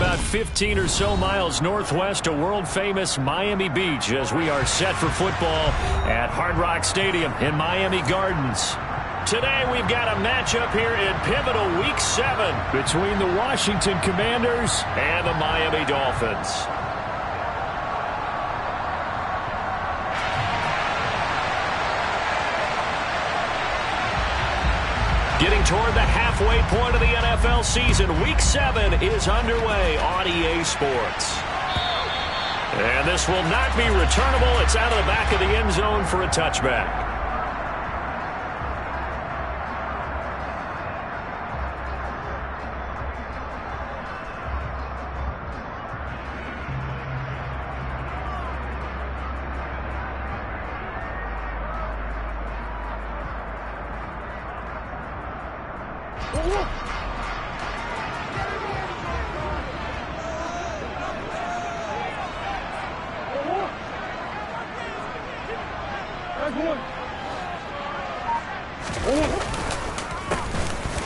about 15 or so miles northwest of world-famous Miami Beach as we are set for football at Hard Rock Stadium in Miami Gardens. Today we've got a matchup here in pivotal Week 7 between the Washington Commanders and the Miami Dolphins. Getting toward the halfway point of the NFL season, Week 7 is underway on EA Sports. And this will not be returnable. It's out of the back of the end zone for a touchback.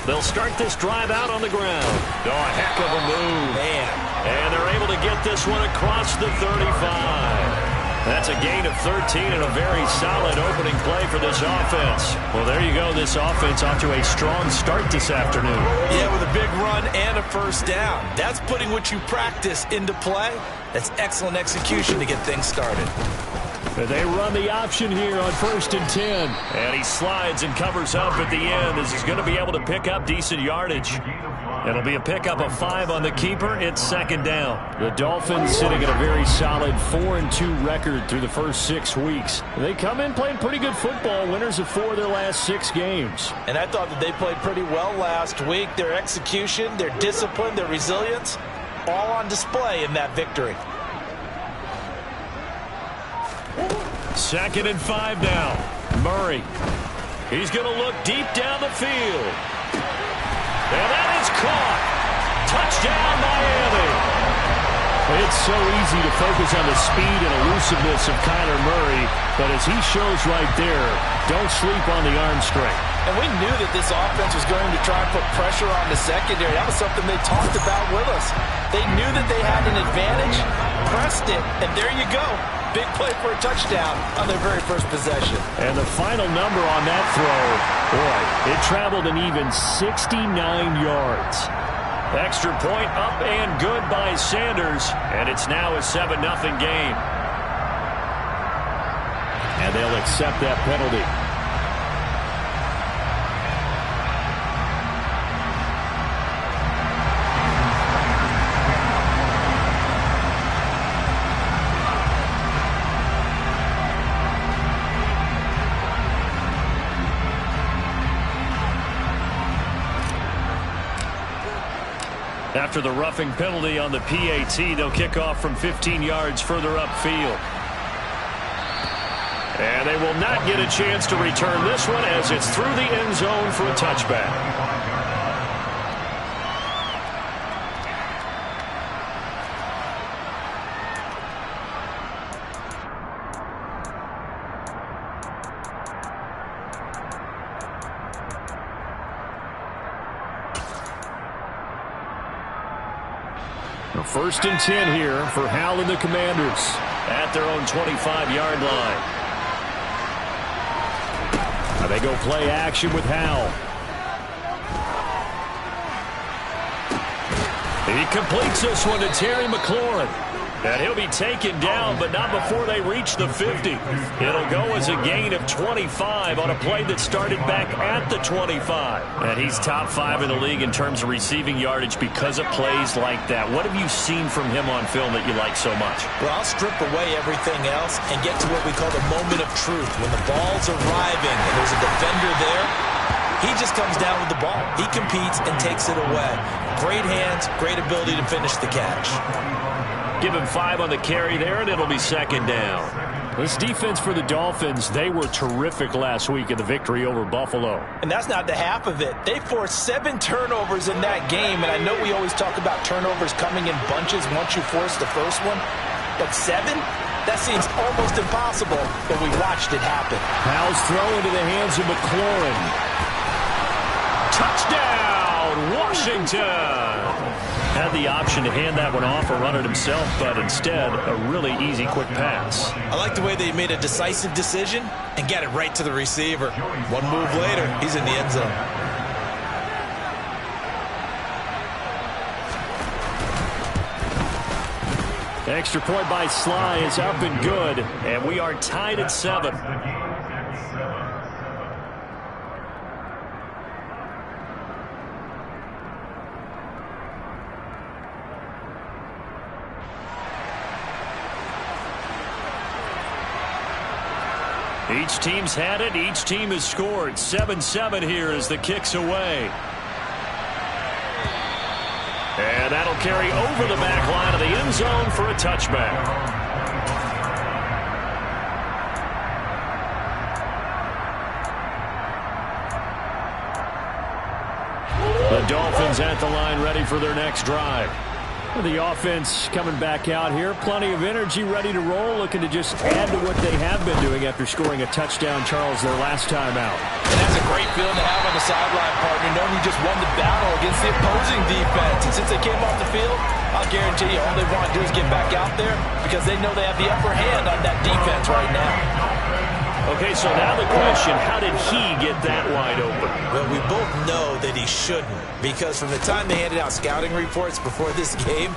They'll start this drive out on the ground. Oh, a heck of a move. Man. And they're able to get this one across the 35. That's a gain of 13 and a very solid opening play for this offense. Well, there you go. This offense off to a strong start this afternoon. Yeah, with a big run and a first down. That's putting what you practice into play. That's excellent execution to get things started. They run the option here on 1st and 10. And he slides and covers up at the end as he's going to be able to pick up decent yardage. It'll be a pickup of 5 on the keeper. It's 2nd down. The Dolphins sitting at a very solid 4-2 record through the first 6 weeks. They come in playing pretty good football, winners of 4 of their last 6 games. And I thought that they played pretty well last week. Their execution, their discipline, their resilience, all on display in that victory. 2nd and 5 now. Murray. He's going to look deep down the field. And that is caught. Touchdown, Miami. It's so easy to focus on the speed and elusiveness of Kyler Murray, but as he shows right there, don't sleep on the arm strength. And we knew that this offense was going to try and put pressure on the secondary. That was something they talked about with us. They knew that they had an advantage, pressed it, and there you go. Big play for a touchdown on their very first possession. And the final number on that throw, boy, it traveled an even 69 yards. Extra point up and good by Sanders, and it's now a 7-0 game. And they'll accept that penalty. After the roughing penalty on the PAT, they'll kick off from 15 yards further upfield. And they will not get a chance to return this one as it's through the end zone for a touchback. First and 10 here for Hal and the Commanders at their own 25-yard line. Now they go play action with Hal. He completes this one to Terry McLaurin. And he'll be taken down, but not before they reach the 50. It'll go as a gain of 25 on a play that started back at the 25. And he's top 5 in the league in terms of receiving yardage because of plays like that. What have you seen from him on film that you like so much? Well, I'll strip away everything else and get to what we call the moment of truth. When the ball's arriving and there's a defender there, he just comes down with the ball. He competes and takes it away. Great hands, great ability to finish the catch. Give him 5 on the carry there, and it'll be 2nd down. This defense for the Dolphins, they were terrific last week in the victory over Buffalo. And that's not the half of it. They forced 7 turnovers in that game, and I know we always talk about turnovers coming in bunches once you force the first one, but 7? That seems almost impossible, but we watched it happen. Howell's throw into the hands of McLaurin. Touchdown, Washington! Had the option to hand that one off or run it himself, but instead, a really easy, quick pass. I like the way they made a decisive decision and got it right to the receiver. One move later, he's in the end zone. Extra point by Sly is up and good, and we are tied at 7. Each team's had it. Each team has scored. 7-7 here as the kick's away. And that'll carry over the back line of the end zone for a touchback. The Dolphins at the line ready for their next drive. The offense coming back out here. Plenty of energy, ready to roll, looking to just add to what they have been doing after scoring a touchdown, Charles, their last time out. And that's a great feeling to have on the sideline, partner, knowing you just won the battle against the opposing defense. And since they came off the field, I'll guarantee you all they want to do is get back out there because they know they have the upper hand on that defense right now. Okay, so now the question, how did he get that wide open? Well, we both know that he shouldn't, because from the time they handed out scouting reports before this game,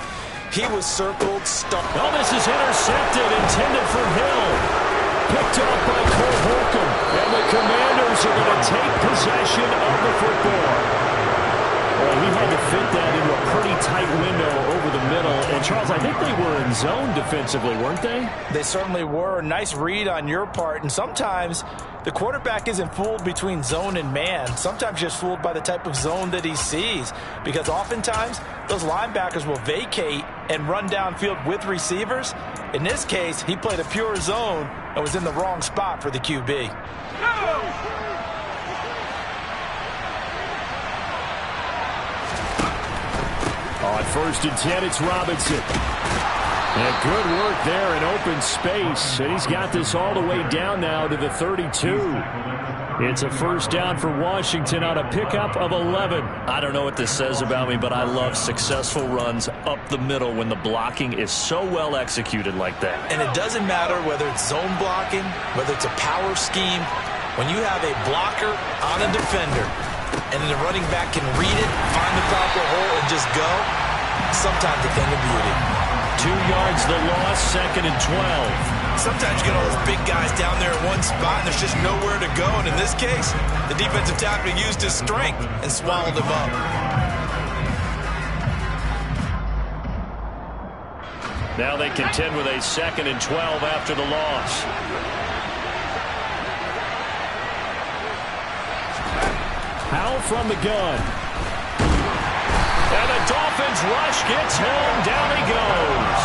he was circled, stuck. Oh, this is intercepted, intended for Hill. Picked up by Cole Holcomb, and the Commanders are going to take possession of the football. Well, he had to fit that into a pretty tight window over the middle. And, Charles, I think they were in zone defensively, weren't they? They certainly were. Nice read on your part. And sometimes the quarterback isn't fooled between zone and man. Sometimes just fooled by the type of zone that he sees. Because oftentimes, those linebackers will vacate and run downfield with receivers. In this case, he played a pure zone and was in the wrong spot for the QB. On 1st and 10, it's Robinson. And good work there in open space. And he's got this all the way down now to the 32. It's a first down for Washington on a pickup of 11. I don't know what this says about me, but I love successful runs up the middle when the blocking is so well executed like that. And it doesn't matter whether it's zone blocking, whether it's a power scheme. When you have a blocker on a defender, and then the running back can read it, find the proper hole, and just go, sometimes a thing of beauty. 2 yards the loss, 2nd and 12. Sometimes you get all those big guys down there in one spot, and there's just nowhere to go. And in this case, the defensive tackle used his strength and swallowed him up. Now they contend with a 2nd and 12 after the loss. Howell from the gun. And the Dolphins rush gets home. Down he goes.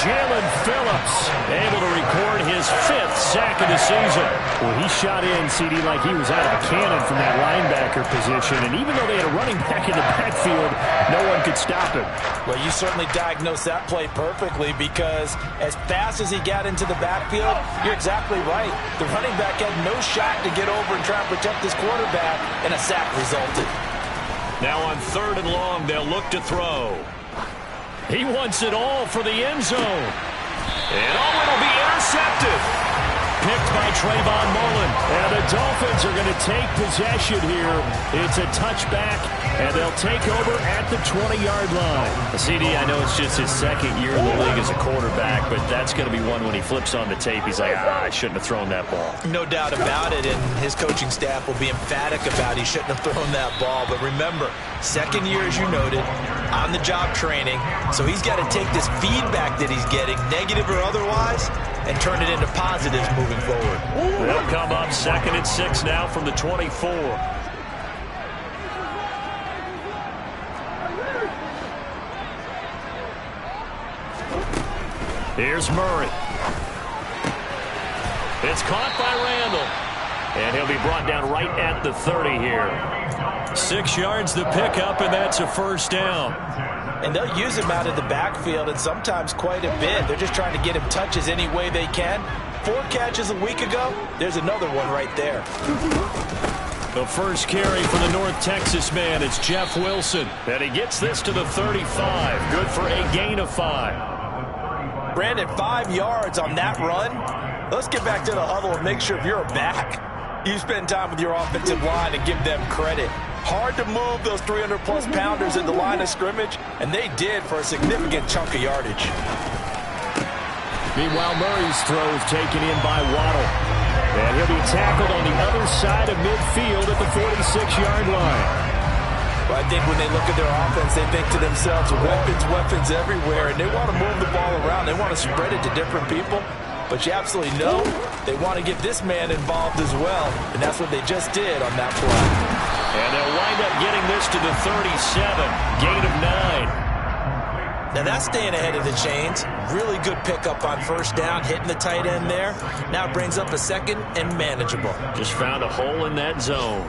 Jalen Phillips able to record his 5th sack of the season. Well, he shot in, CD, like he was out of a cannon from that linebacker position. And even though they had a running back in the backfield, no one could stop him. Well, you certainly diagnosed that play perfectly because as fast as he got into the backfield, you're exactly right. The running back had no shot to get over and try and protect his quarterback, and a sack resulted. Now on 3rd and long, they'll look to throw. He wants it all for the end zone. And it'll be intercepted. Picked by Trayvon Mullen. And the Dolphins are going to take possession here. It's a touchback, and they'll take over at the 20-yard line. CD, I know it's just his 2nd year in the league as a quarterback, but that's going to be one when he flips on the tape. He's like, I shouldn't have thrown that ball. No doubt about it, and his coaching staff will be emphatic about he shouldn't have thrown that ball. But remember, 2nd year, as you noted, on-the-job training. So he's got to take this feedback that he's getting, negative or otherwise, and turn it into positives moving forward. They'll come up 2nd and 6 now from the 24. Here's Murray. It's caught by Randall. And he'll be brought down right at the 30 here. 6 yards the pickup, and that's a first down. And they'll use him out of the backfield, and sometimes quite a bit. They're just trying to get him touches any way they can. 4 catches a week ago. There's another one right there. The first carry for the North Texas man, it's Jeff Wilson. And he gets this to the 35. Good for a gain of 5. Brandon, 5 yards on that run. Let's get back to the huddle and make sure if you're a back, you spend time with your offensive line and give them credit. Hard to move those 300-plus pounders in the line of scrimmage, and they did for a significant chunk of yardage. Meanwhile, Murray's throw is taken in by Waddle. And he'll be tackled on the other side of midfield at the 46-yard line. Well, I think when they look at their offense, they think to themselves, weapons everywhere, and they want to move the ball around. They want to spread it to different people. But you absolutely know they want to get this man involved as well, and that's what they just did on that play. And they'll wind up getting this to the 37, gain of 9. Now that's staying ahead of the chains. Really good pickup on first down, hitting the tight end there. Now it brings up a second and manageable. Just found a hole in that zone.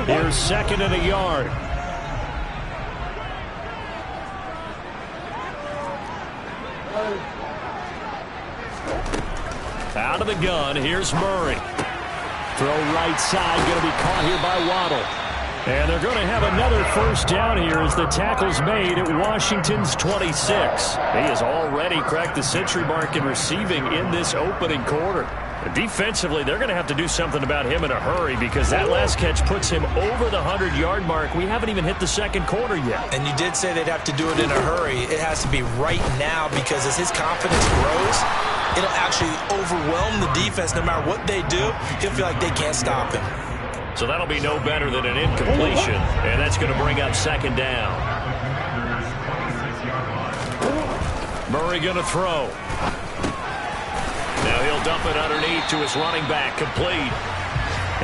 Here's second and a yard. Out of the gun, here's Murray. Throw right side, going to be caught here by Waddle. And they're going to have another first down here as the tackle's made at Washington's 26. He has already cracked the century mark in receiving in this opening quarter. Defensively, they're going to have to do something about him in a hurry because that last catch puts him over the 100-yard mark. We haven't even hit the second quarter yet. And you did say they'd have to do it in a hurry. It has to be right now because as his confidence grows, it'll actually overwhelm the defense. No matter what they do, he'll feel like they can't stop him. So that'll be no better than an incompletion, and that's going to bring up second down. Murray going to throw. Now he'll dump it underneath to his running back, complete.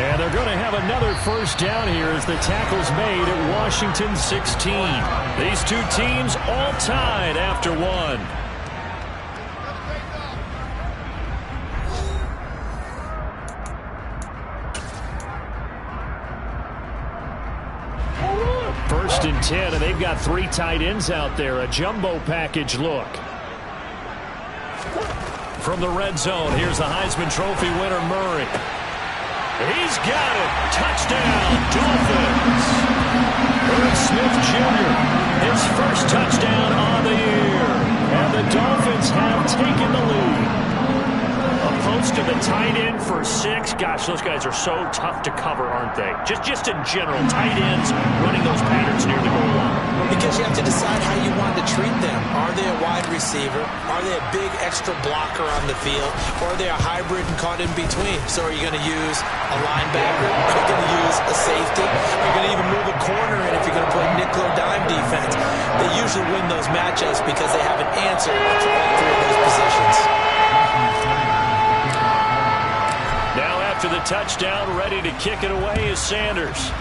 And they're going to have another first down here as the tackle's made at Washington 16. These two teams all tied after one. First and 10, and they've got 3 tight ends out there. A jumbo package look. From the red zone, here's the Heisman Trophy winner, Murray. He's got it. Touchdown, Dolphins. Irv Smith Jr., his first touchdown on the year. And the Dolphins have taken the lead. A post to the tight end for 6. Gosh, those guys are so tough to cover, aren't they? Just in general, tight ends running those patterns near the goal line. Because you have to decide how you want to treat them. Are they a wide receiver? Are they a big extra blocker on the field? Or are they a hybrid and caught in between? So are you going to use a linebacker? Are you going to use a safety? Are you going to even move a corner in if you're going to play nickel or dime defense? They usually win those matchups because they have an answer for all 3 of those positions. Now after the touchdown, ready to kick it away is Sanders.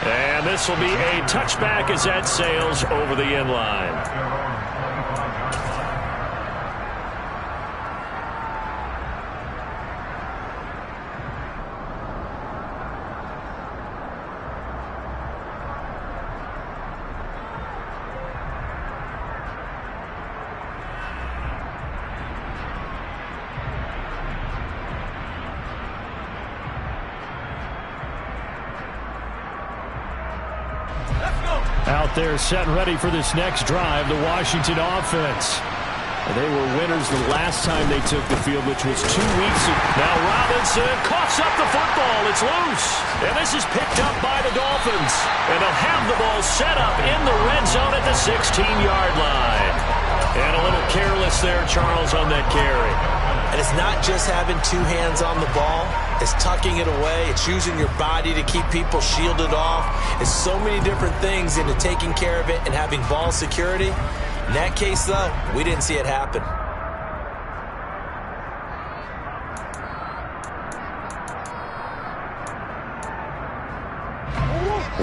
And this will be a touchback as that sails over the end line. Out there set and ready for this next drive, the Washington offense. They were winners the last time they took the field, which was 2 weeks ago. Now Robinson coughs up the football. It's loose. And this is picked up by the Dolphins. And they'll have the ball set up in the red zone at the 16-yard line. And a little careless there, Charles, on that carry. And it's not just having 2 hands on the ball. It's tucking it away. It's using your body to keep people shielded off. It's so many different things into taking care of it and having ball security. In that case, though, we didn't see it happen.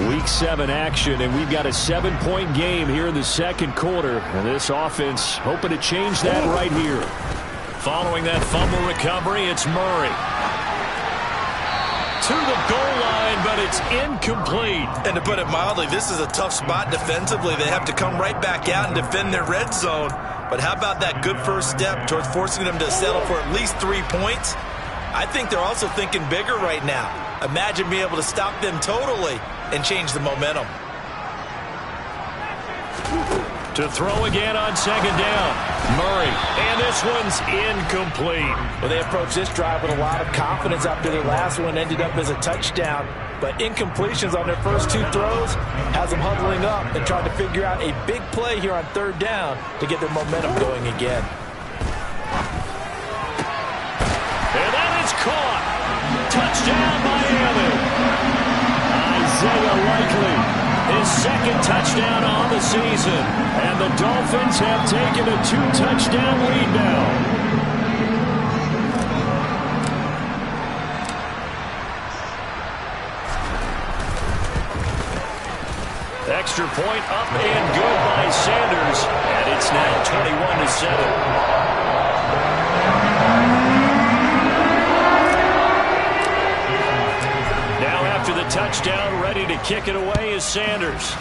Week 7 action, and we've got a 7-point game here in the second quarter. And this offense hoping to change that right here. Following that fumble recovery, it's Murray. To the goal line, but it's incomplete. And to put it mildly, this is a tough spot defensively. They have to come right back out and defend their red zone. But how about that good first step towards forcing them to settle for at least 3 points? I think they're also thinking bigger right now. Imagine being able to stop them totally and change the momentum. To throw again on second down. Murray. And this one's incomplete. Well, they approached this drive with a lot of confidence after their last one ended up as a touchdown. But incompletions on their first 2 throws has them huddling up and trying to figure out a big play here on third down to get their momentum going again. And that is caught. Touchdown, Miami. Isaiah Likely. His second touchdown on the season. And the Dolphins have taken a 2-touchdown lead now. Extra point up and good by Sanders. And it's now 21-7. After the touchdown, ready to kick it away is Sanders.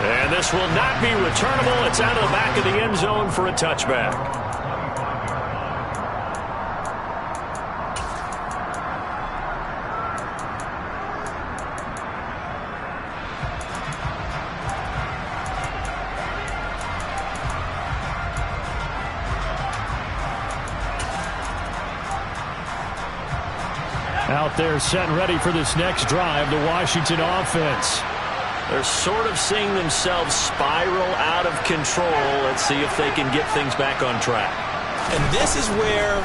And this will not be returnable. It's out of the back of the end zone for a touchback. Out there set and ready for this next drive, the Washington offense. They're sort of seeing themselves spiral out of control. Let's see if they can get things back on track. And this is where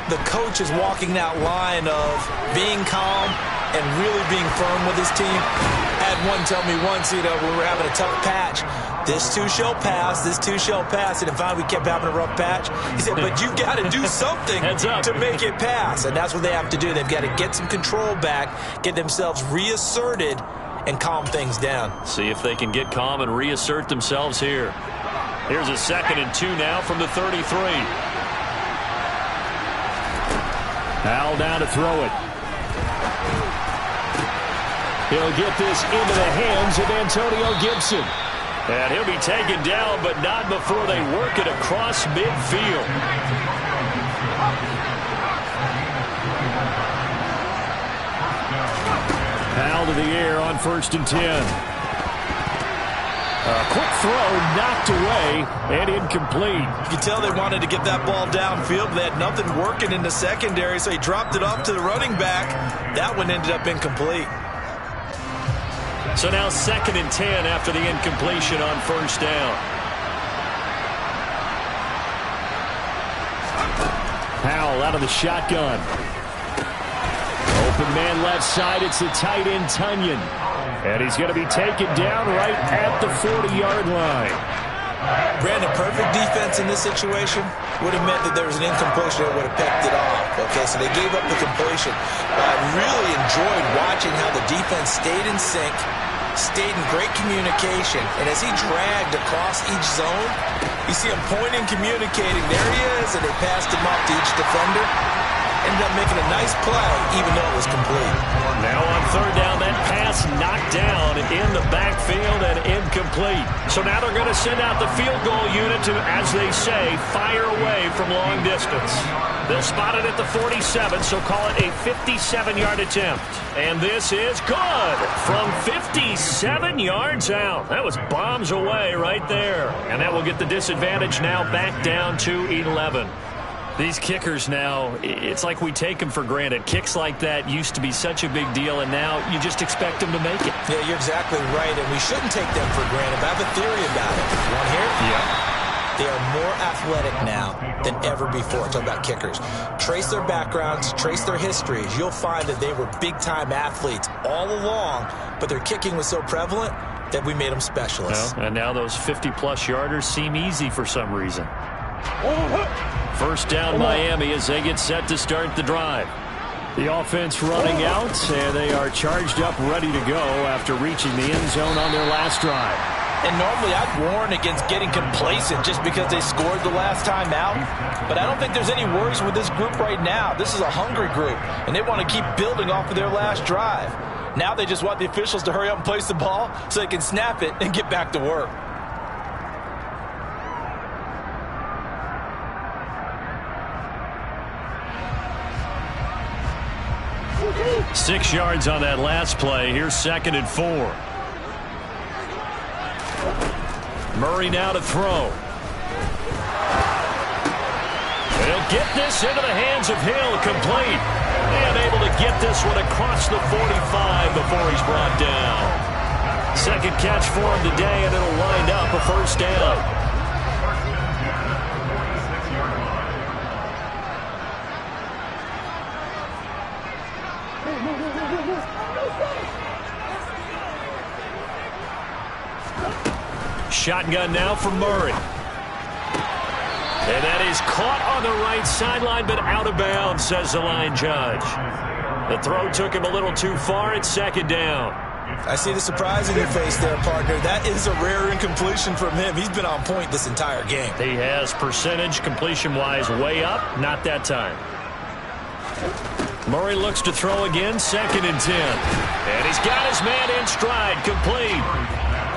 the coach is walking that line of being calm and really being firm with his team. I had one tell me once, when we were having a tough patch, this too shall pass, this too shall pass. And finally we kept having a rough patch. He said, but you've got to do something to make it pass. And that's what they have to do. They've got to get some control back, get themselves reasserted, and calm things down. See if they can get calm and reassert themselves here. Here's a 2nd and 2 now from the 33. Al down to throw it. He'll get this into the hands of Antonio Gibson. And he'll be taken down, but not before they work it across midfield. Al to the air on 1st and 10. A quick throw knocked away and incomplete. You can tell they wanted to get that ball downfield, but they had nothing working in the secondary, so he dropped it off to the running back. That one ended up incomplete. So now 2nd and 10 after the incompletion on 1st down. Powell out of the shotgun. Open man left side. It's the tight end Tunyon. And he's going to be taken down right at the 40-yard line. Brandon, perfect defense in this situation would have meant that there was an incompletion that would have picked it off. Okay, so they gave up the completion. But I really enjoyed watching how the defense stayed in sync, stayed in great communication, and as he dragged across each zone, you see him pointing, communicating. There he is, and they passed him off to each defender. Ended up making a nice play, even though it was complete. Now on 3rd down, that pass knocked down in the backfield and incomplete. So now they're going to send out the field goal unit to, as they say, fire away from long distance. They'll spot it at the 47, so call it a 57-yard attempt. And this is good from 57 yards out. That was bombs away right there. And that will get the disadvantage now back down to 11. These kickers now, it's like we take them for granted. Kicks like that used to be such a big deal, and now you just expect them to make it. Yeah, you're exactly right, and we shouldn't take them for granted. But I have a theory about it. You want to hear it? Yeah. They are more athletic now than ever before. Talking about kickers. Trace their backgrounds, trace their histories. You'll find that they were big-time athletes all along, but their kicking was so prevalent that we made them specialists. Well, and now those 50-plus yarders seem easy for some reason. 1st down Miami as they get set to start the drive. The offense running out, and they are charged up, ready to go after reaching the end zone on their last drive. And normally I'd warn against getting complacent just because they scored the last time out. But I don't think there's any worries with this group right now. This is a hungry group, and they want to keep building off of their last drive. Now they just want the officials to hurry up and place the ball so they can snap it and get back to work. Six yards on that last play. Here's 2nd and 4. Murray now to throw. He'll get this into the hands of Hill, complete. And able to get this one across the 45 before he's brought down. Second catch for him today, and it'll wind up a first down. Shotgun now for Murray. And that is caught on the right sideline, but out of bounds, says the line judge. The throw took him a little too far. It's 2nd down. I see the surprise in your face there, partner. That is a rare incompletion from him. He's been on point this entire game. He has percentage completion-wise way up. Not that time. Murray looks to throw again. 2nd and 10. And he's got his man in stride. Complete.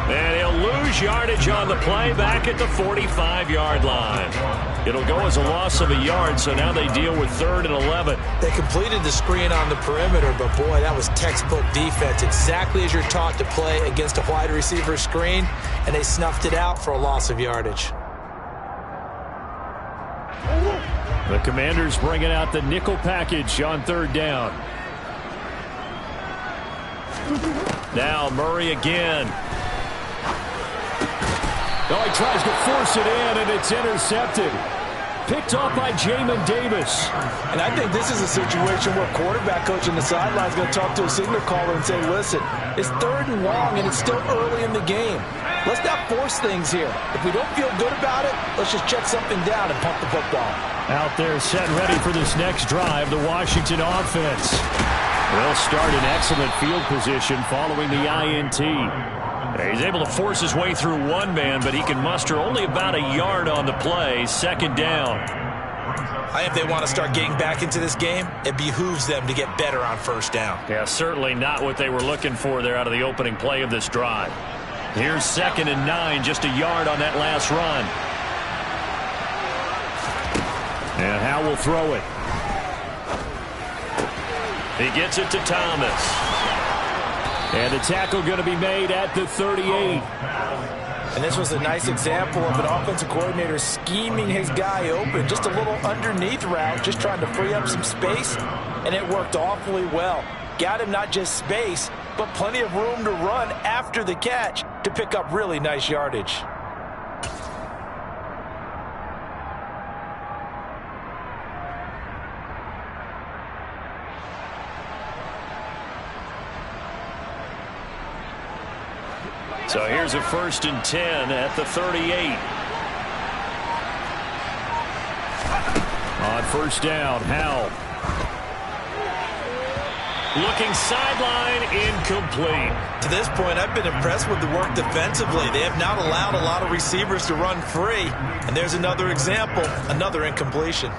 And he'll lose yardage on the play back at the 45-yard line. It'll go as a loss of a yard, so now they deal with 3rd and 11. They completed the screen on the perimeter, but boy, that was textbook defense. Exactly as you're taught to play against a wide receiver screen, and they snuffed it out for a loss of yardage. The Commanders bringing out the nickel package on 3rd down. Now Murray again. Oh, he tries to force it in, and it's intercepted. Picked off by Jamin Davis. And I think this is a situation where quarterback coach on the sideline is going to talk to a signal caller and say, listen, it's 3rd and long, and it's still early in the game. Let's not force things here. If we don't feel good about it, let's just check something down and pump the football. Out there set ready for this next drive, the Washington offense. They'll start in excellent field position following the INT. He's able to force his way through one man, but he can muster only about a yard on the play. 2nd down. If they want to start getting back into this game, it behooves them to get better on 1st down. Yeah, certainly not what they were looking for there out of the opening play of this drive. Here's 2nd and 9, just a yard on that last run. And Howe will throw it. He gets it to Thomas. And the tackle going to be made at the 38. And this was a nice example of an offensive coordinator scheming his guy open. Just a little underneath route, just trying to free up some space, and it worked awfully well. Got him not just space, but plenty of room to run after the catch to pick up really nice yardage. So here's a 1st and 10 at the 38. On 1st down, Howell. Looking sideline, incomplete. To this point, I've been impressed with the work defensively. They have not allowed a lot of receivers to run free. And there's another example, another incompletion.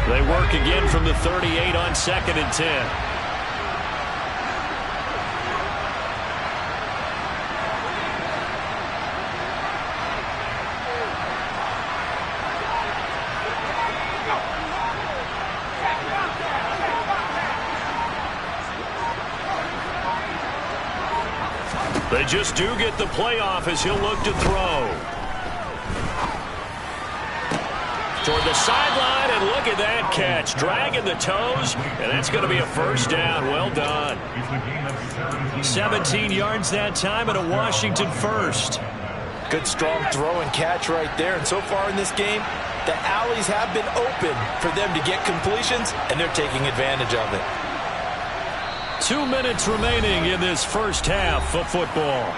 They work again from the 38 on 2nd and 10. They just do get the playoff as he'll look to throw. Toward the sideline, and look at that catch. Dragging the toes, and that's going to be a 1st down. Well done. 17 yards that time, and a Washington 1st. Good, strong throw and catch right there. And so far in this game, the alleys have been open for them to get completions, and they're taking advantage of it. 2 minutes remaining in this first half of football.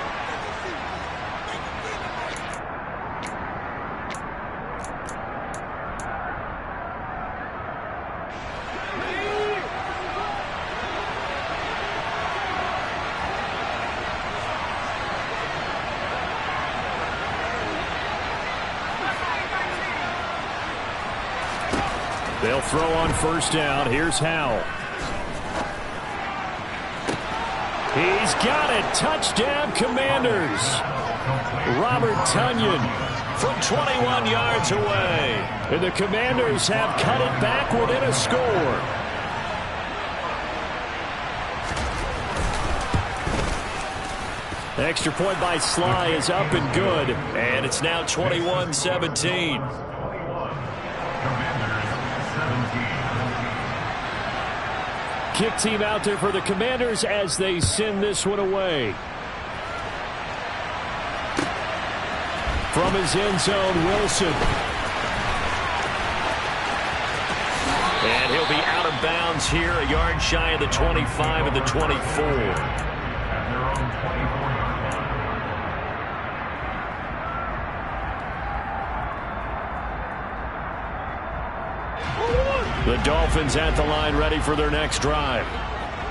throw on first down. Here's Howell. He's got it. Touchdown, Commanders. Robert Tonyan from 21 yards away. And the Commanders have cut it back within a score. Extra point by Sly is up and good. And it's now 21-17. Kick team out there for the Commanders as they send this one away. From his end zone, Wilson. And he'll be out of bounds here, a yard shy of the 25 and the 24. The Dolphins at the line ready for their next drive.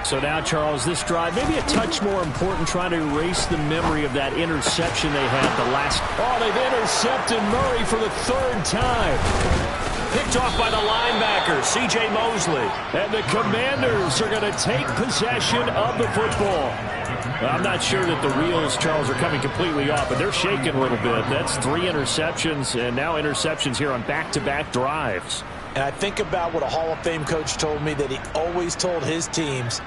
So now, Charles, this drive maybe a touch more important, trying to erase the memory of that interception they had the last. Oh, they've intercepted Murray for the third time. Picked off by the linebacker, C.J. Mosley. And the Commanders are going to take possession of the football. I'm not sure that the reels, Charles, are coming completely off, but they're shaking a little bit. That's 3 interceptions, and now interceptions here on back-to-back drives. And I think about what a Hall of Fame coach told me, that he always told his teams,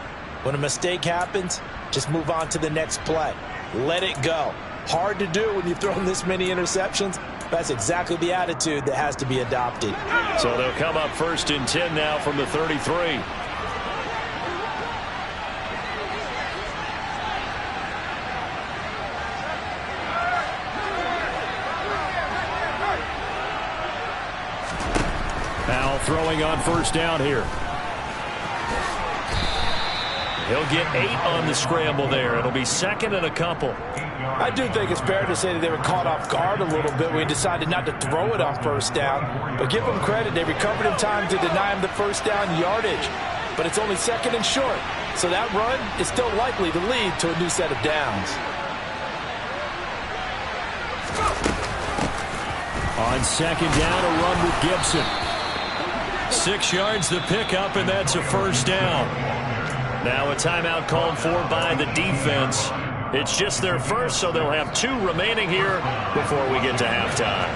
when a mistake happens, just move on to the next play. Let it go. Hard to do when you've thrown this many interceptions. That's exactly the attitude that has to be adopted. So they'll come up first and 10 now from the 33. Now throwing on first down here. He'll get 8 on the scramble there. It'll be second and a couple. I do think it's fair to say that they were caught off guard a little bit when he decided not to throw it on first down. But give them credit. They recovered in time to deny him the first down yardage. But it's only second and short. So that run is still likely to lead to a new set of downs. On second down, a run with Gibson. 6 yards the pickup, and that's a first down. Now a timeout called for by the defense. It's just their first, so they'll have 2 remaining here before we get to halftime.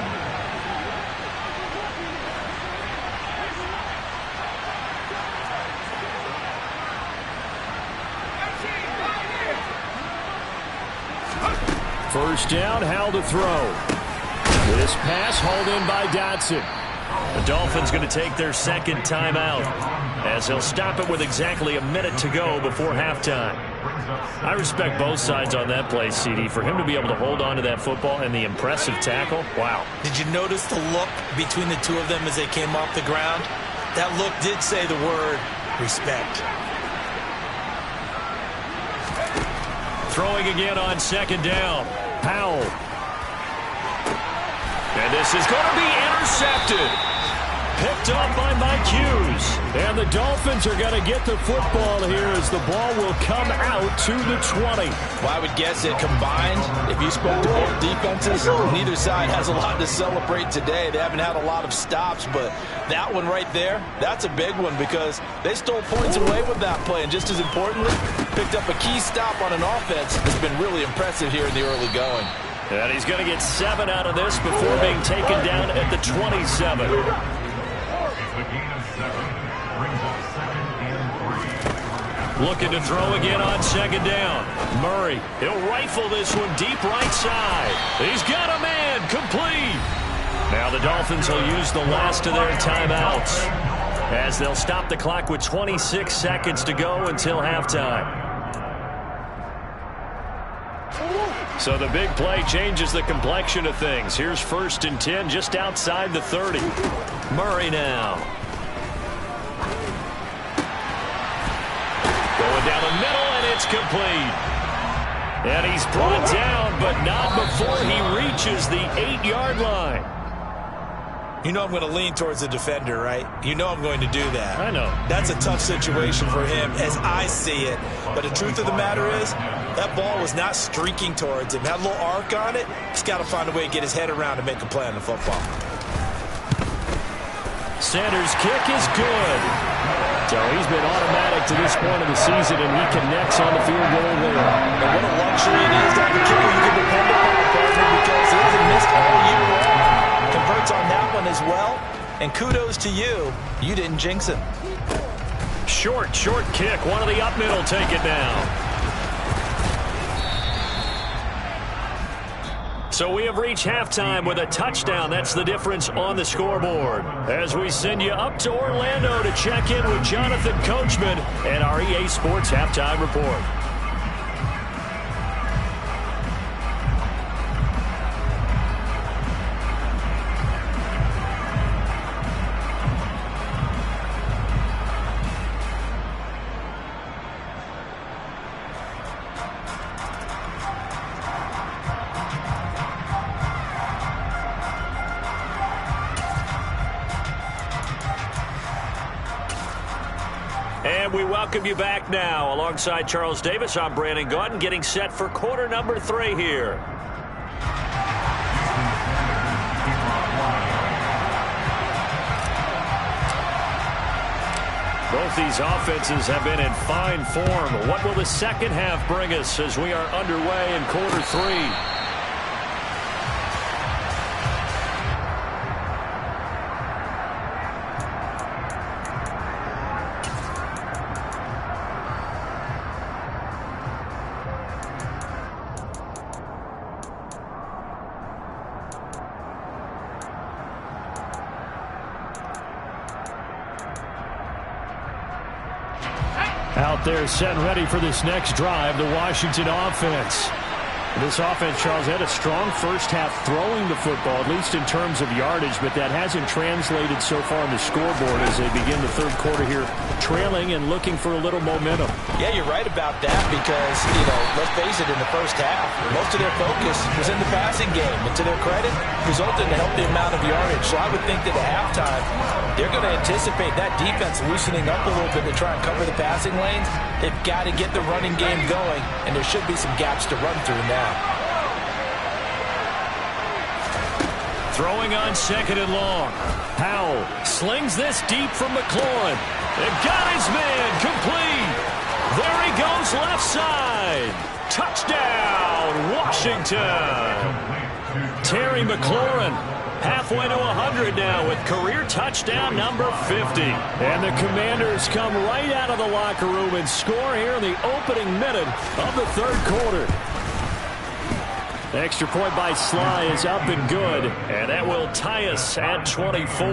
First down, Howell to throw. This pass hauled in by Dotson. The Dolphins going to take their second timeout, as he'll stop it with exactly a minute to go before halftime. I respect both sides on that play, CD. For him to be able to hold on to that football and the impressive tackle, wow. Did you notice the look between the two of them as they came off the ground? That look did say the word respect. Throwing again on second down. Howell. And this is going to be intercepted. Picked up by Mike Hughes. And the Dolphins are going to get the football here as the ball will come out to the 20. Well, I would guess it combined. If you spoke to both defenses, neither side has a lot to celebrate today. They haven't had a lot of stops, but that one right there, that's a big one because they stole points away with that play. And just as importantly, picked up a key stop on an offense that's been really impressive here in the early going. And he's going to get 7 out of this before being taken down at the 27. Looking to throw again on second down. Murray, he'll rifle this one deep right side. He's got a man, complete. Now the Dolphins will use the last of their timeouts, as they'll stop the clock with 26 seconds to go until halftime. So the big play changes the complexion of things. Here's first and 10 just outside the 30. Murray now. Going down the middle, and it's complete. And he's brought down, but not before he reaches the 8-yard line. You know I'm going to lean towards the defender, right? You know I'm going to do that. I know. That's a tough situation for him as I see it. But the truth of the matter is, that ball was not streaking towards him. Had a little arc on it. He's got to find a way to get his head around and make a play on the football. Sanders' kick is good. So he's been automatic to this point of the season, and he connects on the field goal there. And what a luxury it is to have a kicker you can depend upon, partner, because he hasn't missed all year long. Converts on that one as well. And kudos to you. You didn't jinx him. Short kick. One of the up middle take it now. So we have reached halftime with a touchdown. That's the difference on the scoreboard. As we send you up to Orlando to check in with Jonathan Coachman and our EA Sports Halftime Report. And we welcome you back now. Alongside Charles Davis, I'm Brandon Gaudin, getting set for quarter number 3 here. Both these offenses have been in fine form. What will the second half bring us as we are underway in quarter 3? Out there set and ready for this next drive, the Washington offense. This offense, Charles, had a strong first half throwing the football, at least in terms of yardage, but that hasn't translated so far on the scoreboard as they begin the third quarter here, trailing and looking for a little momentum. Yeah, you're right about that because, let's face it, in the first half, most of their focus was in the passing game. And to their credit, resulted in a healthy amount of yardage. So I would think that at halftime, they're going to anticipate that defense loosening up a little bit to try and cover the passing lanes. They've got to get the running game going, and there should be some gaps to run through now. Throwing on second and long. Powell slings this deep from McLaurin. It got his man complete. There he goes left side. Touchdown, Washington. Terry McLaurin halfway to 100 now with career touchdown number 50. And the Commanders come right out of the locker room and score here in the opening minute of the third quarter. Extra point by Sly is up and good, and that will tie us at 24.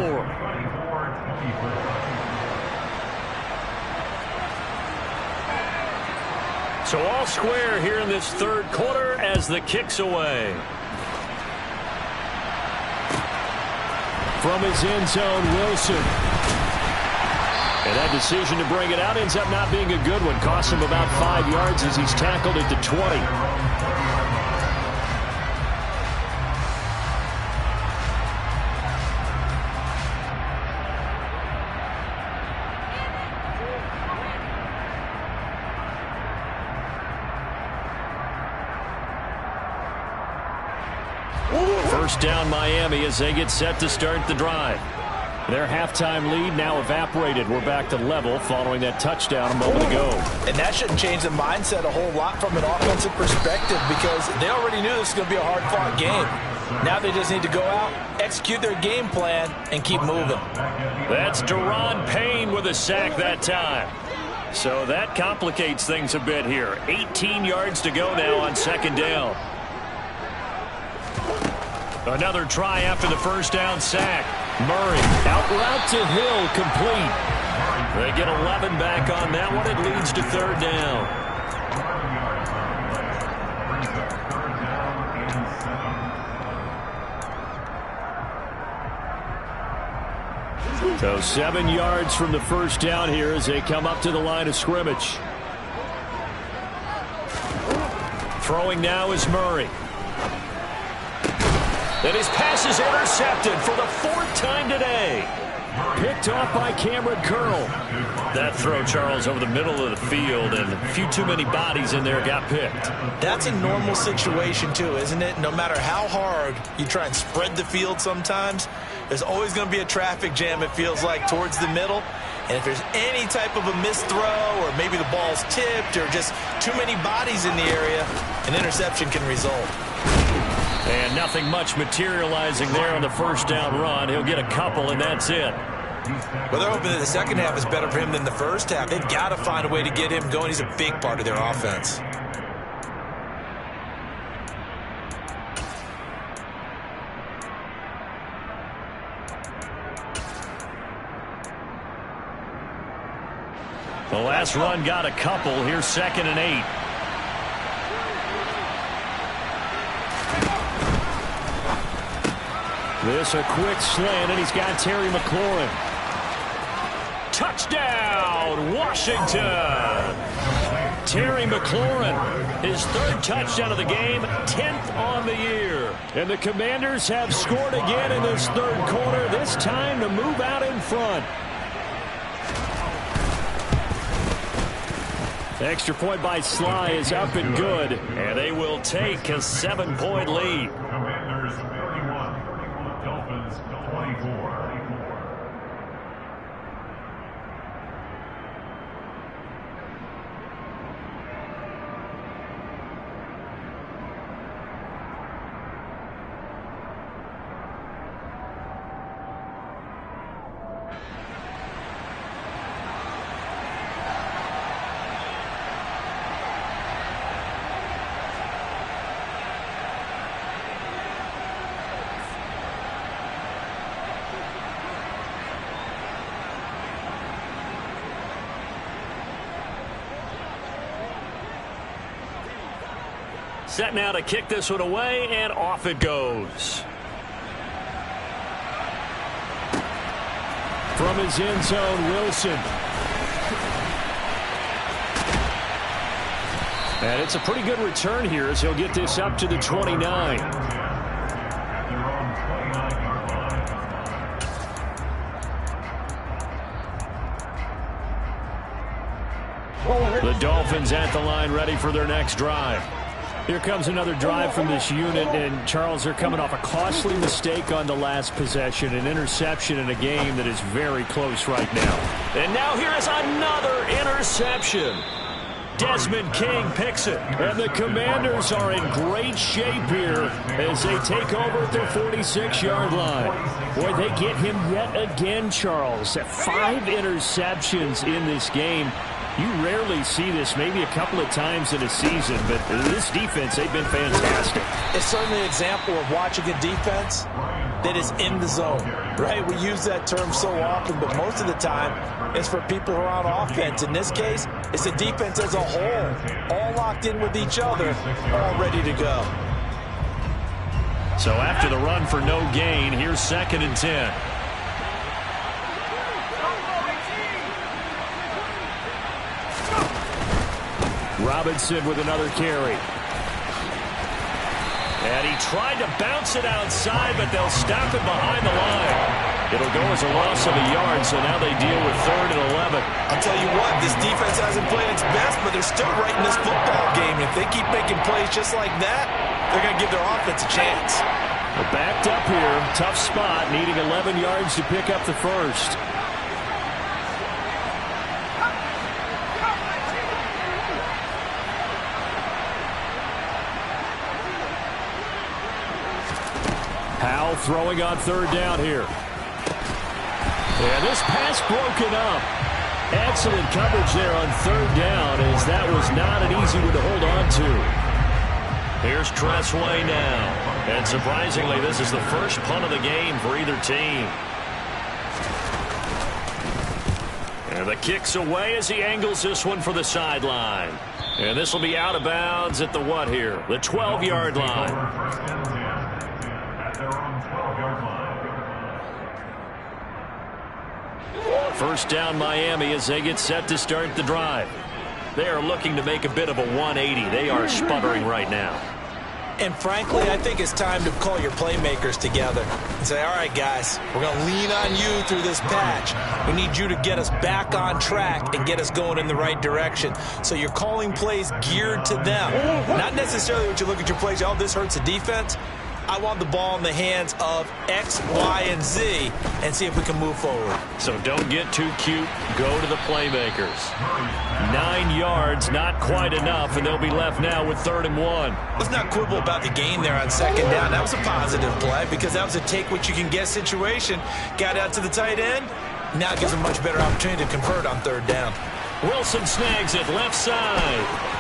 So all square here in this third quarter as the kick's away. From his end zone, Wilson. And that decision to bring it out ends up not being a good one. Costs him about 5 yards as he's tackled at the 20. First down Miami as they get set to start the drive. Their halftime lead now evaporated. We're back to level following that touchdown a moment ago. And that shouldn't change the mindset a whole lot from an offensive perspective because they already knew this was going to be a hard-fought game. Now they just need to go out, execute their game plan, and keep moving. That's Deron Payne with a sack that time. So that complicates things a bit here. 18 yards to go now on second down. Another try after the first down sack. Murray out route to Hill, complete. They get 11 back on that one. It leads to third down. So 7 yards from the first down here as they come up to the line of scrimmage. Throwing now is Murray. And his pass is intercepted for the 4th time today. Picked off by Cameron Curl. That throw, Charles, over the middle of the field, and a few too many bodies in there got picked. That's a normal situation, too, isn't it? No matter how hard you try and spread the field sometimes, There's always going to be a traffic jam, it feels like, towards the middle. And if there's any type of a missed throw or maybe the ball's tipped or just too many bodies in the area, an interception can result. And nothing much materializing there on the first down run. He'll get a couple, and that's it. Well, they're hoping that the second half is better for him than the first half. They've got to find a way to get him going. He's a big part of their offense. The last run got a couple. Here's 2nd and 8. This a quick slant, and he's got Terry McLaurin. Touchdown, Washington! Terry McLaurin, his 3rd touchdown of the game, 10th on the year. And the Commanders have scored again in this 3rd quarter, this time to move out in front. The extra point by Sly is up and good, and they will take a 7-point lead. Commanders 31, Dolphins 24. Set now to kick this one away, and off it goes. From his end zone, Wilson. And it's a pretty good return here as he'll get this up to the 29. The Dolphins at the line, ready for their next drive. Here comes another drive from this unit, and Charles, they're coming off a costly mistake on the last possession, an interception in a game that is very close right now. And now here is another interception. Desmond King picks it, and the Commanders are in great shape here as they take over at their 46-yard line. Boy, they get him yet again, Charles. 5 interceptions in this game. You rarely see this, maybe a couple of times in a season, but this defense, they've been fantastic. It's certainly an example of watching a defense that is in the zone, right? We use that term so often, but most of the time it's for people who are on offense. In this case, it's the defense as a whole, all locked in with each other, all ready to go. So after the run for no gain, here's 2nd and 10. Robinson with another carry. And he tried to bounce it outside, but they'll stop it behind the line. It'll go as a loss of a yard, so now they deal with 3rd and 11. I'll tell you what, this defense hasn't played its best, but they're still right in this football game. If they keep making plays just like that, they're going to give their offense a chance. They're backed up here, tough spot, needing 11 yards to pick up the first. Howell throwing on 3rd down here. And this pass broken up. Excellent coverage there on 3rd down, as that was not an easy one to hold on to. Here's Tressway now. And surprisingly, this is the first punt of the game for either team. And the kick's away as he angles this one for the sideline. And this will be out of bounds at the what here? The 12-yard line. First down Miami as they get set to start the drive. They are looking to make a bit of a 180. They are sputtering right now. And frankly, I think it's time to call your playmakers together and say, all right, guys, we're going to lean on you through this patch. We need you to get us back on track and get us going in the right direction. So you're calling plays geared to them. Not necessarily what you look at your plays, oh, this hurts the defense. I want the ball in the hands of X, Y, and Z and see if we can move forward. So don't get too cute. Go to the playmakers. 9 yards, not quite enough, and they'll be left now with 3rd and 1. Let's not quibble about the gain there on 2nd down. That was a positive play because that was a take-what-you-can-get situation. Got out to the tight end. Now it gives a much better opportunity to convert on 3rd down. Wilson snags it left side.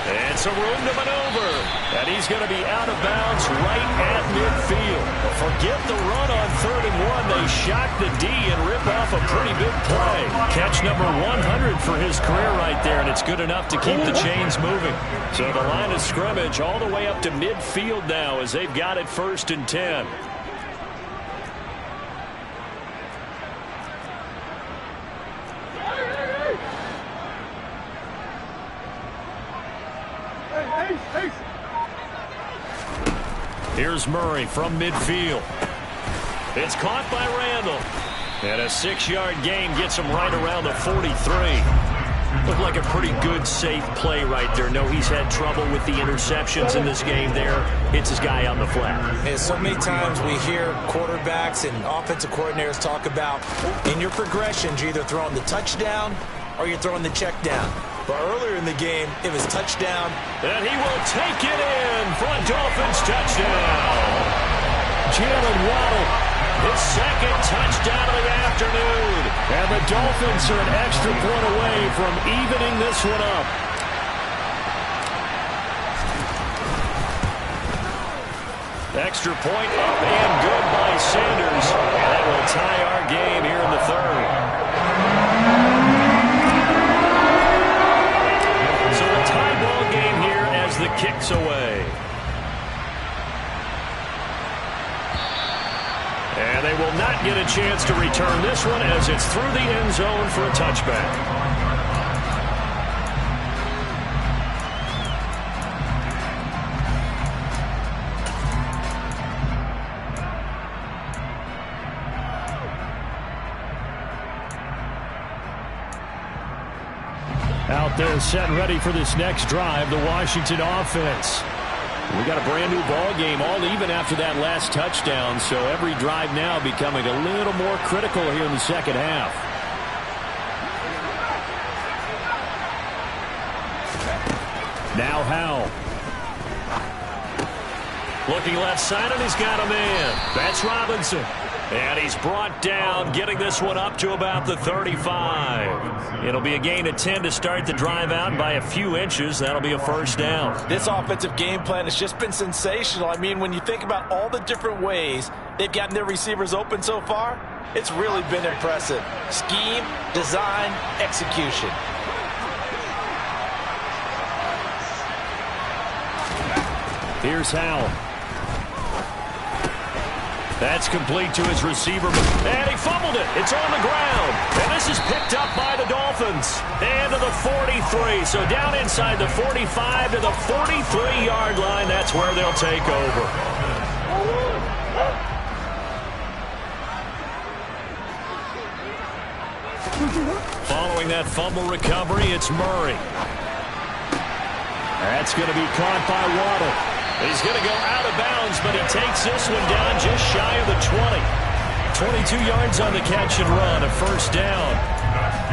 And some room to maneuver. And he's going to be out of bounds right at midfield. Forget the run on 3rd and 1. They shock the D and rip off a pretty big play. Catch number 100 for his career right there, and it's good enough to keep the chains moving. So the line of scrimmage all the way up to midfield now as they've got it 1st and 10. Here's Murray from midfield. It's caught by Randall. And a 6-yard gain gets him right around the 43. Looked like a pretty good, safe play right there. No, he's had trouble with the interceptions in this game there. Hits his guy on the flat. And so many times we hear quarterbacks and offensive coordinators talk about in your progressions, you're either throwing the touchdown or you're throwing the check down. But earlier in the game, it was touchdown. And he will take it in for a Dolphins touchdown. Jalen Waddle, his 2nd touchdown of the afternoon. And the Dolphins are an extra point away from evening this one up. Extra point up and good by Sanders. And that will tie our game here in the 3rd. The kicks away. And they will not get a chance to return this one as it's through the end zone for a touchback. Out there set and ready for this next drive, the Washington offense. We got a brand new ball game, all even after that last touchdown, so every drive now becoming a little more critical here in the 2nd half. Now Howell. Looking left side, and he's got a man. That's Robinson. And he's brought down, getting this one up to about the 35. It'll be a gain of 10 to start the drive out by a few inches. That'll be a 1st down. This offensive game plan has just been sensational. I mean, when you think about all the different ways they've gotten their receivers open so far, it's really been impressive. Scheme, design, execution. Here's Howell. That's complete to his receiver, and he fumbled it. It's on the ground, and this is picked up by the Dolphins. And to the 43, so down inside the 45 to the 43-yard line. That's where they'll take over. Following that fumble recovery, it's Murray. That's going to be caught by Waddle. He's going to go out of bounds, but he takes this one down just shy of the 20. 22 yards on the catch and run, a 1st down.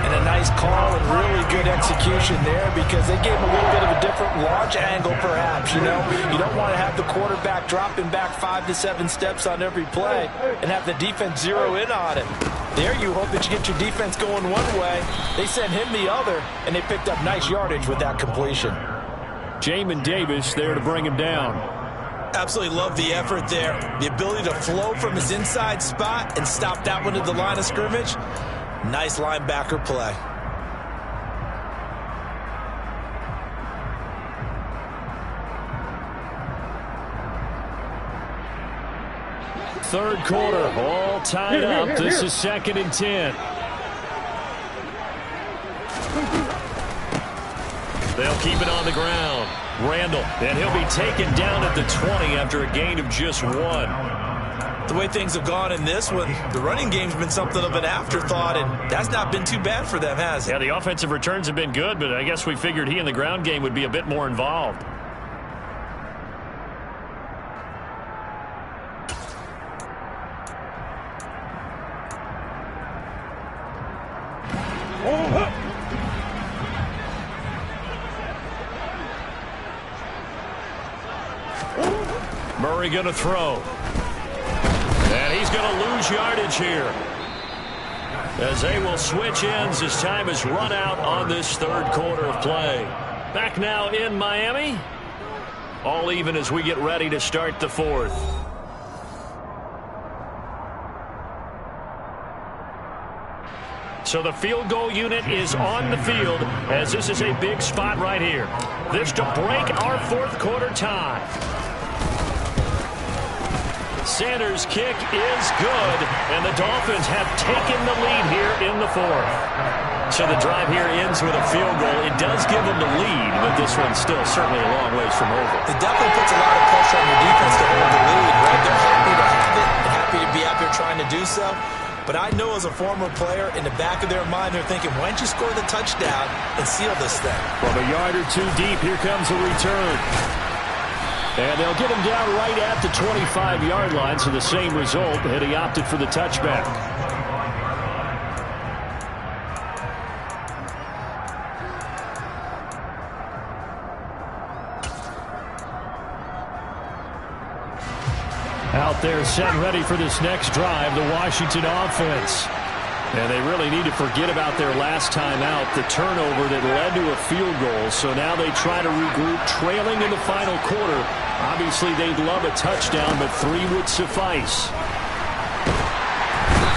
And a nice call and really good execution there because they gave him a little bit of a different launch angle perhaps, you know. You don't want to have the quarterback dropping back 5 to 7 steps on every play and have the defense zero in on it. There you hope that you get your defense going one way. They sent him the other, and they picked up nice yardage with that completion. Jamin Davis there to bring him down. Absolutely love the effort there. The ability to flow from his inside spot and stop that one at the line of scrimmage. Nice linebacker play. Third quarter, all tied up. This is 2nd and 10. They'll keep it on the ground. Randall, and he'll be taken down at the 20 after a gain of just 1. The way things have gone in this one, the running game's been something of an afterthought, and that's not been too bad for them, has it? Yeah, the offensive returns have been good, but I guess we figured he in the ground game would be a bit more involved. Murray going to throw. And he's going to lose yardage here, as they will switch ends as time has run out on this third quarter of play. Back now in Miami. All even as we get ready to start the fourth. So the field goal unit is on the field, as this is a big spot right here. This to break our fourth quarter tie. Sanders' kick is good, and the Dolphins have taken the lead here in the fourth. So the drive here ends with a field goal. It does give them the lead, but this one's still certainly a long ways from over. It definitely puts a lot of pressure on your defense to hold the lead, right? They're happy to have it, happy to be out there trying to do so. But I know as a former player, in the back of their mind, they're thinking, why don't you score the touchdown and seal this thing? From a yard or two deep, here comes a return. And they'll get him down right at the 25-yard line, so the same result, and he opted for the touchback. Out there set ready for this next drive, the Washington offense. And they really need to forget about their last time out, the turnover that led to a field goal. So now they try to regroup, trailing in the final quarter. Obviously, they'd love a touchdown, but 3 would suffice.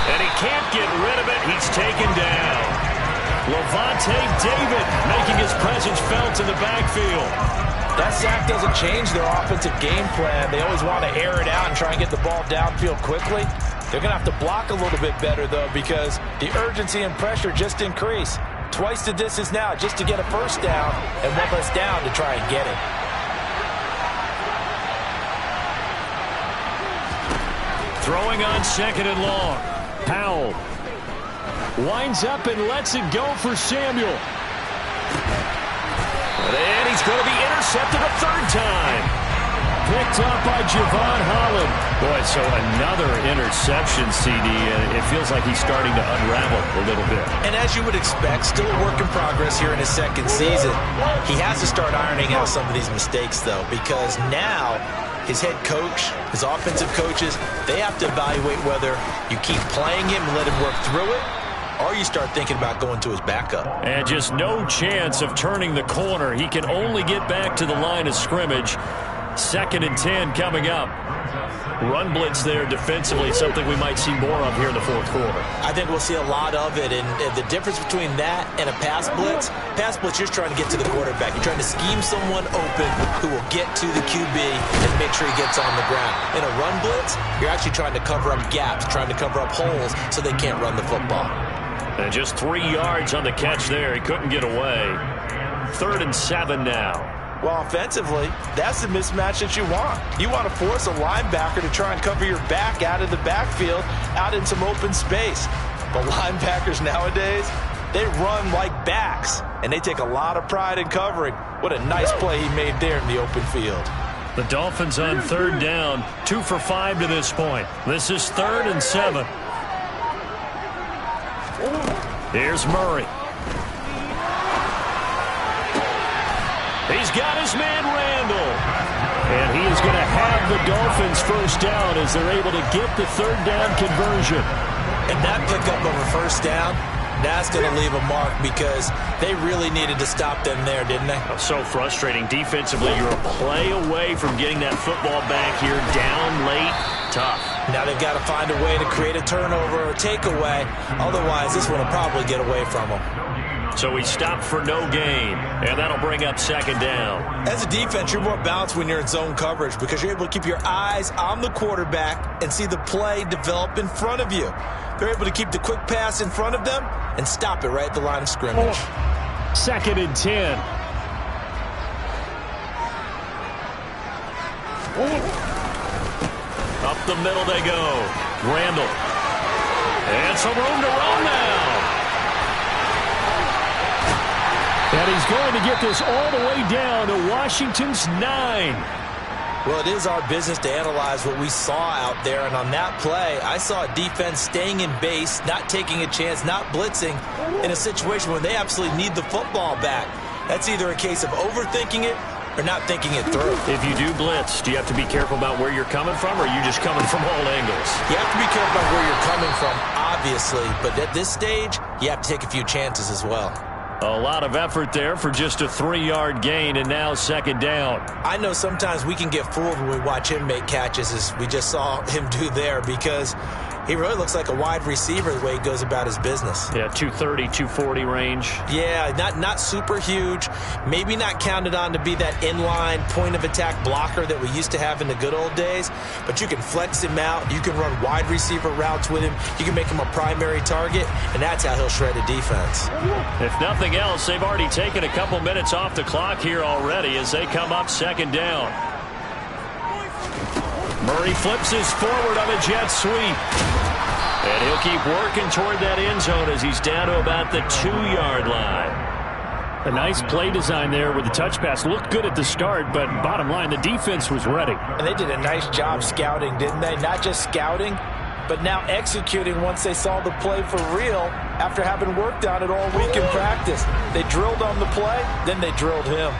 And he can't get rid of it. He's taken down. Levante David making his presence felt in the backfield. That sack doesn't change their offensive game plan. They always want to air it out and try and get the ball downfield quickly. They're going to have to block a little bit better, though, because the urgency and pressure just increase. Twice the distance now just to get a first down, and 1 less down to try and get it. Throwing on 2nd and long. Powell winds up and lets it go for Samuel. And he's going to be intercepted a 3rd time. Picked up by Javon Holland. Boy, so another interception, CD. It feels like he's starting to unravel a little bit. And as you would expect, still a work in progress here in his 2nd season. He has to start ironing out some of these mistakes, though, because now his head coach, his offensive coaches, they have to evaluate whether you keep playing him and let him work through it, or you start thinking about going to his backup. And just no chance of turning the corner. He can only get back to the line of scrimmage. 2nd and 10 coming up. Run blitz there defensively, something we might see more of here in the fourth quarter. I think we'll see a lot of it, and the difference between that and a pass blitz, you're just trying to get to the quarterback. You're trying to scheme someone open who will get to the QB and make sure he gets on the ground. In a run blitz, you're actually trying to cover up gaps, trying to cover up holes so they can't run the football. And just 3 yards on the catch there. He couldn't get away. 3rd and 7 now. Well, offensively, that's the mismatch that you want. You want to force a linebacker to try and cover your back out of the backfield, out in some open space. But linebackers nowadays, they run like backs, and they take a lot of pride in covering. What a nice play he made there in the open field. The Dolphins on 3rd down, 2 for 5 to this point. This is 3rd and 7. Here's Murray. He's got his man Randall. And he is going to have the Dolphins first down as they're able to get the 3rd down conversion. And that pickup of a first down, that's going to leave a mark because they really needed to stop them there, didn't they? So frustrating. Defensively, you're a play away from getting that football back here. Down late, tough. Now they've got to find a way to create a turnover or takeaway. Otherwise, this one will probably get away from them. So he stopped for no gain, and that'll bring up 2nd down. As a defense, you're more balanced when you're in zone coverage because you're able to keep your eyes on the quarterback and see the play develop in front of you. They're able to keep the quick pass in front of them and stop it right at the line of scrimmage. 2nd and 10. Up the middle they go. Randall. And some room to run now. And he's going to get this all the way down to Washington's 9. Well, it is our business to analyze what we saw out there, and on that play, I saw a defense staying in base, not taking a chance, not blitzing, in a situation where they absolutely need the football back. That's either a case of overthinking it or not thinking it through. If you do blitz, do you have to be careful about where you're coming from, or are you just coming from all angles? You have to be careful about where you're coming from, obviously, but at this stage, you have to take a few chances as well. A lot of effort there for just a 3-yard gain, and now second down. I know sometimes we can get fooled when we watch him make catches, as we just saw him do there, because he really looks like a wide receiver the way he goes about his business. Yeah, 230, 240 range. Yeah, not super huge. Maybe not counted on to be that inline point-of-attack blocker that we used to have in the good old days, but you can flex him out. You can run wide receiver routes with him. You can make him a primary target, and that's how he'll shred a defense. If nothing else, they've already taken a couple minutes off the clock here already as they come up second down. Murray flips his forward on a jet sweep. And he'll keep working toward that end zone as he's down to about the 2-yard line. A nice play design there with the touch pass. Looked good at the start, but bottom line, the defense was ready. And they did a nice job scouting, didn't they? Not just scouting, but now executing once they saw the play for real after having worked on it all week in practice. They drilled on the play, then they drilled him.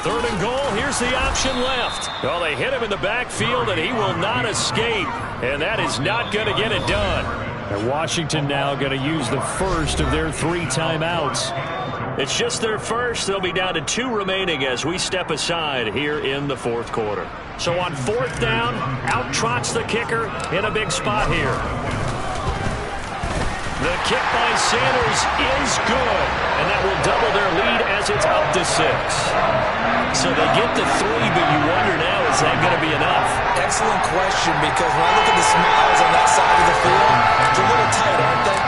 Third and goal, here's the option left. Well, they hit him in the backfield, and he will not escape. And that is not going to get it done. And Washington now going to use the first of their 3 timeouts. It's just their first. They'll be down to 2 remaining as we step aside here in the fourth quarter. So on fourth down, out trots the kicker in a big spot here. The kick by Sanders is good, and that will double their lead as it's up to 6. So they get the 3, but you wonder now, is that going to be enough? Excellent question, because when I look at the smiles on that side of the field, it's a little tight, aren't they?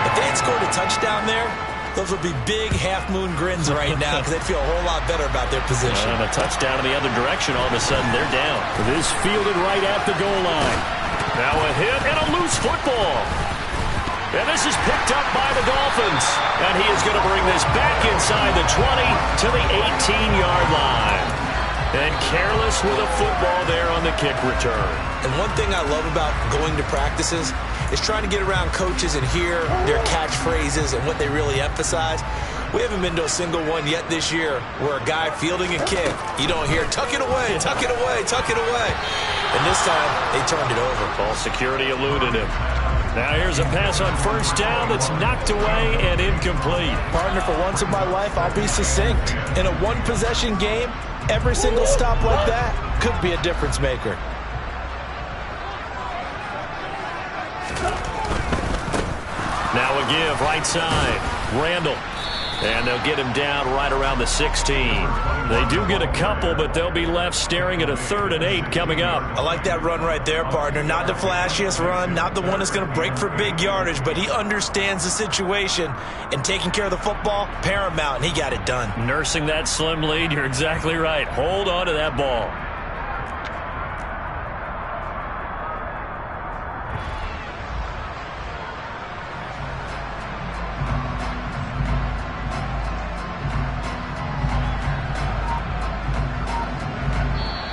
If they had scored a touchdown there, those would be big half-moon grins right now because they'd feel a whole lot better about their position. And a touchdown in the other direction, all of a sudden they're down. This fielded right at the goal line. Now a hit and a loose football. And this is picked up by the Dolphins. And he is going to bring this back inside the 20 to the 18-yard line. And careless with a football there on the kick return. And one thing I love about going to practices is trying to get around coaches and hear their catchphrases and what they really emphasize. We haven't been to a single one yet this year where a guy fielding a kick, you don't hear, tuck it away, tuck it away, tuck it away. And this time, they turned it over. Ball security eluded him. Now here's a pass on first down that's knocked away and incomplete. Partner, for once in my life, I'll be succinct. In a one-possession game, every single stop like that could be a difference maker. Now a give, right side. Randall. And they'll get him down right around the 16. They do get a couple, but they'll be left staring at a 3rd and 8 coming up. I like that run right there, partner. Not the flashiest run, not the one that's going to break for big yardage, but he understands the situation, and taking care of the football, paramount, and he got it done. Nursing that slim lead, you're exactly right. Hold on to that ball.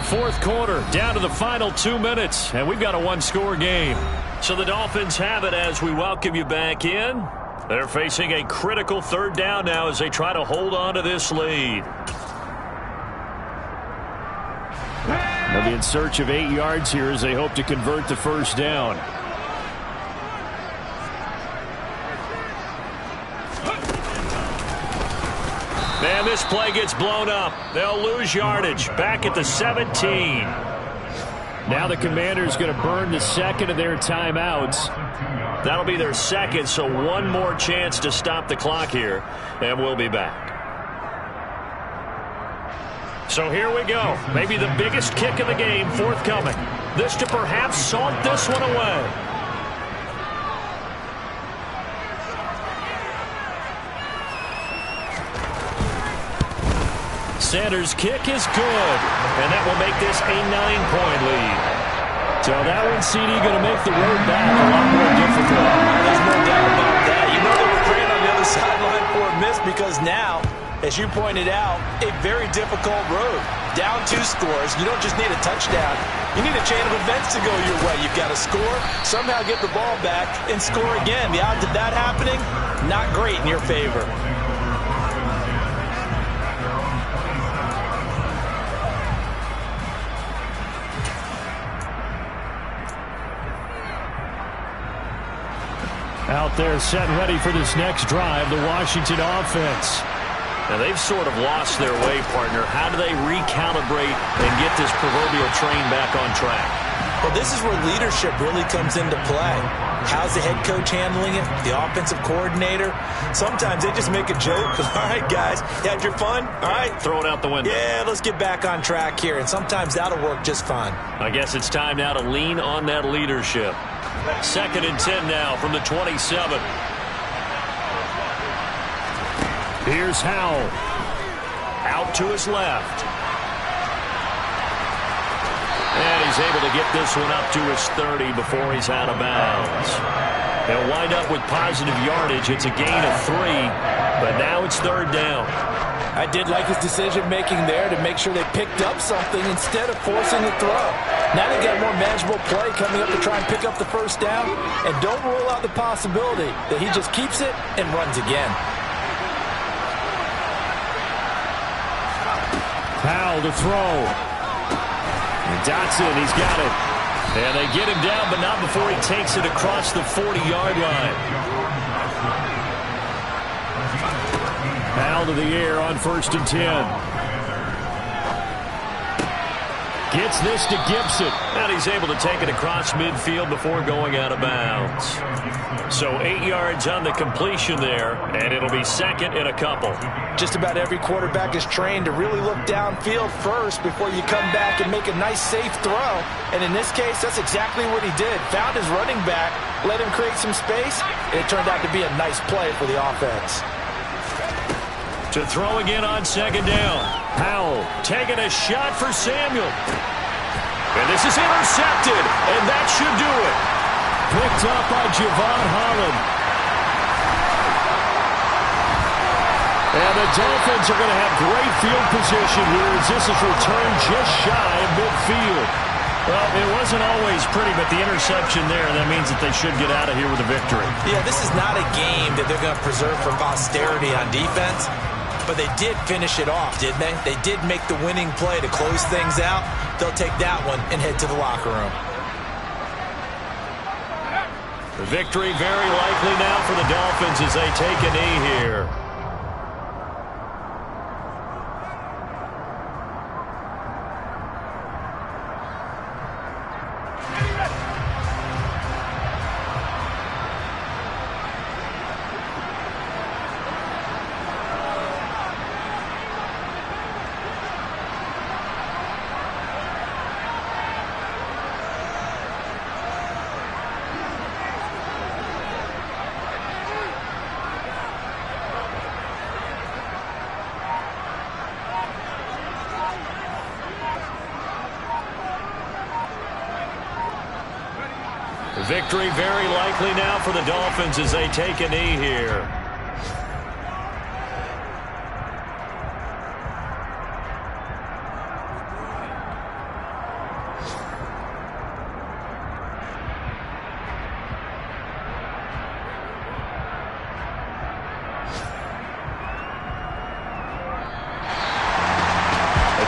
Fourth quarter, down to the final 2 minutes, and we've got a 1-score game. So the Dolphins have it as we welcome you back in. They're facing a critical 3rd down now as they try to hold on to this lead. They'll be in search of 8 yards here as they hope to convert the first down. Man, this play gets blown up. They'll lose yardage. Back at the 17. Now the Commanders going to burn the second of their timeouts. That'll be their second, so one more chance to stop the clock here, and we'll be back. So here we go. Maybe the biggest kick of the game forthcoming. This to perhaps salt this one away. Sanders' kick is good, and that will make this a 9-point lead. So that one, CD, going to make the road back a lot more difficult. There's no doubt about that. You know they were praying on the other sideline for a miss because now, as you pointed out, a very difficult road. Down 2 scores. You don't just need a touchdown. You need a chain of events to go your way. You've got to score, somehow get the ball back, and score again. The odds of that happening, not great in your favor. Out there set ready for this next drive, the Washington offense. Now, they've sort of lost their way, partner. How do they recalibrate and get this proverbial train back on track? Well, this is where leadership really comes into play. How's the head coach handling it? The offensive coordinator? Sometimes they just make a joke. All right, guys, you had your fun? All right. Throw it out the window. Yeah, let's get back on track here. And sometimes that'll work just fine. I guess it's time now to lean on that leadership. 2nd and 10 now from the 27. Here's Howell. Out to his left. And he's able to get this one up to his 30 before he's out of bounds. They'll wind up with positive yardage. It's a gain of 3, but now it's 3rd down. I did like his decision-making there to make sure they picked up something instead of forcing the throw. Now they got a more manageable play coming up to try and pick up the 1st down. And don't rule out the possibility that he just keeps it and runs again. Powell to throw. And Dotson, he's got it. And they get him down, but not before he takes it across the 40-yard line. Powell to the air on 1st and 10. Gets this to Gibson. And he's able to take it across midfield before going out of bounds. So 8 yards on the completion there, and it'll be 2nd and a couple. Just about every quarterback is trained to really look downfield first before you come back and make a nice, safe throw. And in this case, that's exactly what he did. Found his running back, let him create some space, and it turned out to be a nice play for the offense. To throw again on 2nd down. Powell taking a shot for Samuel. And this is intercepted, and that should do it. Picked up by Javon Holland. And the Dolphins are going to have great field position here as this is returned just shy of midfield. Well, it wasn't always pretty, but the interception there, that means that they should get out of here with a victory. Yeah, this is not a game that they're going to preserve for posterity on defense. But they did finish it off, didn't they? They did make the winning play to close things out. They'll take that one and head to the locker room. The victory very likely now for the Dolphins as they take a knee here. Victory very likely now for the Dolphins as they take a knee here.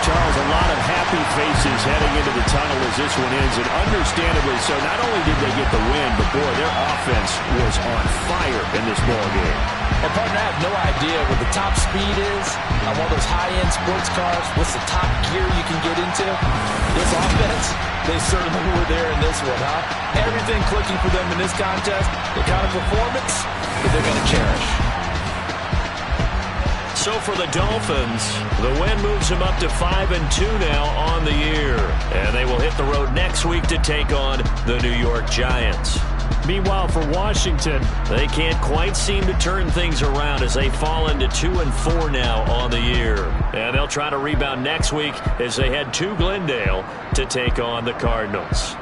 Charles, a lot of happy faces heading into the tunnel as this one ends, and understandably so. Not only did they get the win, but boy, their offense was on fire in this ball game. And partner, I have no idea what the top speed is on one of those high-end sports cars. What's the top gear you can get into? This offense, they certainly were there in this one, huh? Everything clicking for them in this contest, the kind of performance that they're going to cherish. So for the Dolphins, the win moves them up to 5-2 now on the year. And they will hit the road next week to take on the New York Giants. Meanwhile, for Washington, they can't quite seem to turn things around as they fall into 2-4 now on the year. And they'll try to rebound next week as they head to Glendale to take on the Cardinals.